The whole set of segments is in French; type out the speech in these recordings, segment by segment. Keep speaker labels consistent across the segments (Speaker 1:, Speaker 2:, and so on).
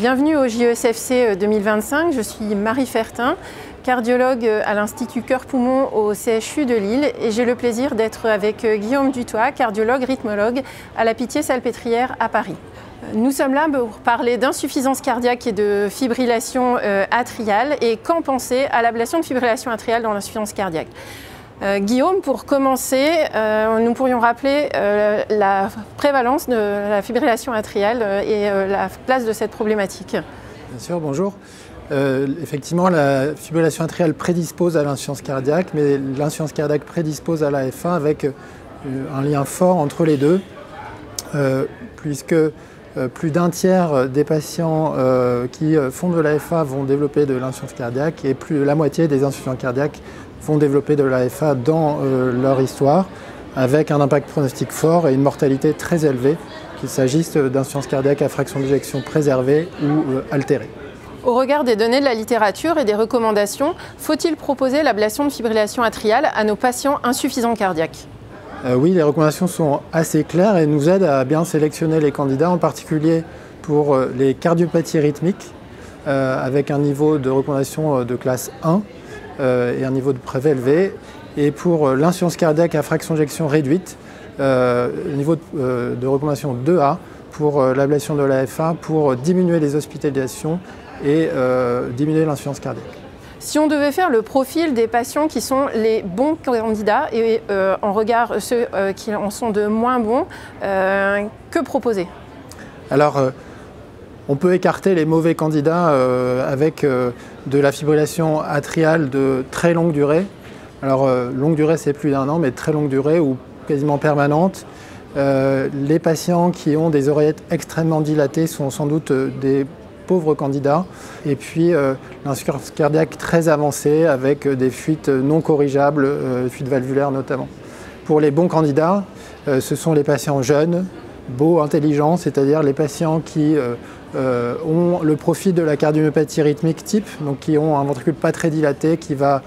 Speaker 1: Bienvenue au JESFC 2025, je suis Marie Fertin, cardiologue à l'Institut Cœur-Poumon au CHU de Lille et j'ai le plaisir d'être avec Guillaume Dutoit, cardiologue rythmologue à la Pitié-Salpêtrière à Paris. Nous sommes là pour parler d'insuffisance cardiaque et de fibrillation atriale et qu'en penser à l'ablation de fibrillation atriale dans l'insuffisance cardiaque. Guillaume, pour commencer, nous pourrions rappeler la prévalence de la fibrillation atriale et la place de cette problématique.
Speaker 2: Bien sûr, bonjour. Effectivement, la fibrillation atriale prédispose à l'insuffisance cardiaque, mais l'insuffisance cardiaque prédispose à l'AF1 avec un lien fort entre les deux, puisque plus d'un tiers des patients qui font de l'AF1 vont développer de l'insuffisance cardiaque et plus de la moitié des insuffisants cardiaques vont développer de l'AFA dans leur histoire, avec un impact pronostique fort et une mortalité très élevée, qu'il s'agisse d'insuffisance cardiaque à fraction d'éjection préservée ou altérée.
Speaker 1: Au regard des données de la littérature et des recommandations, faut-il proposer l'ablation de fibrillation atriale à nos patients insuffisants cardiaques ?
Speaker 2: Oui, les recommandations sont assez claires et nous aident à bien sélectionner les candidats, en particulier pour les cardiopathies rythmiques, avec un niveau de recommandation de classe 1, et un niveau de PREV élevé. Et pour l'insuffisance cardiaque à fraction d'éjection réduite, niveau de recommandation 2A pour l'ablation de l'AF1 pour diminuer les hospitalisations et diminuer l'insuffisance cardiaque.
Speaker 1: Si on devait faire le profil des patients qui sont les bons candidats et en regard ceux qui en sont de moins bons, que proposer ?
Speaker 2: Alors, on peut écarter les mauvais candidats avec de la fibrillation atriale de très longue durée. Alors, longue durée, c'est plus d'1 an, mais très longue durée ou quasiment permanente. Les patients qui ont des oreillettes extrêmement dilatées sont sans doute des pauvres candidats. Et puis, l'insuffisance cardiaque très avancée avec des fuites non corrigeables, fuites valvulaires notamment. Pour les bons candidats, ce sont les patients jeunes, beaux, intelligents, c'est-à-dire les patients qui ont le profil de la cardiomyopathie rythmique type, donc qui ont un ventricule pas très dilaté, qui va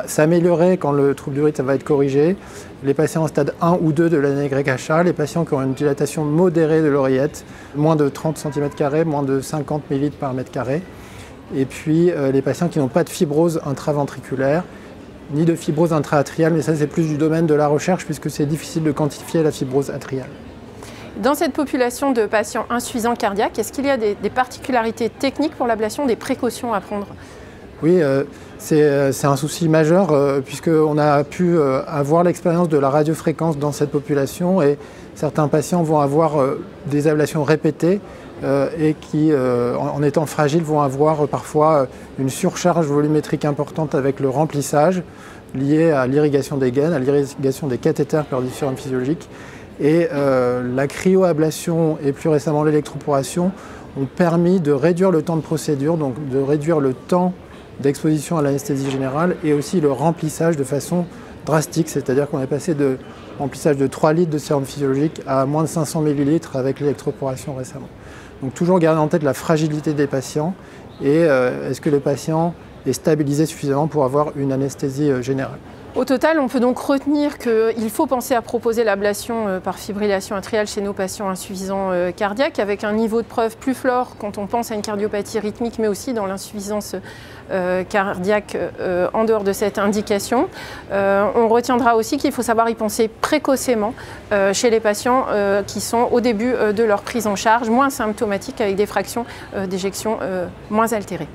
Speaker 2: s'améliorer quand le trouble du rythme va être corrigé, les patients en stade 1 ou 2 de l'ANYHA, les patients qui ont une dilatation modérée de l'oreillette, moins de 30 cm², moins de 50 ml par mètre carré, et puis les patients qui n'ont pas de fibrose intraventriculaire, ni de fibrose intra-atriale, mais ça c'est plus du domaine de la recherche puisque c'est difficile de quantifier la fibrose atriale.
Speaker 1: Dans cette population de patients insuffisants cardiaques, est-ce qu'il y a des particularités techniques pour l'ablation, des précautions à prendre ?
Speaker 2: Oui, c'est un souci majeur puisqu'on a pu avoir l'expérience de la radiofréquence dans cette population et certains patients vont avoir des ablations répétées et qui, en étant fragiles, vont avoir parfois une surcharge volumétrique importante avec le remplissage lié à l'irrigation des gaines, à l'irrigation des cathéters perdiciférums physiologiques. Et la cryoablation et plus récemment l'électroporation ont permis de réduire le temps de procédure, donc de réduire le temps d'exposition à l'anesthésie générale et aussi le remplissage de façon drastique, c'est-à-dire qu'on est passé de remplissage de 3 litres de sérum physiologique à moins de 500 ml avec l'électroporation récemment. Donc toujours garder en tête la fragilité des patients et est-ce que le patient est stabilisé suffisamment pour avoir une anesthésie générale.
Speaker 1: Au total, on peut donc retenir qu'il faut penser à proposer l'ablation par fibrillation atriale chez nos patients insuffisants cardiaques avec un niveau de preuve plus fort quand on pense à une cardiopathie rythmique mais aussi dans l'insuffisance cardiaque en dehors de cette indication. On retiendra aussi qu'il faut savoir y penser précocement chez les patients qui sont au début de leur prise en charge, moins symptomatiques avec des fractions d'éjection moins altérées.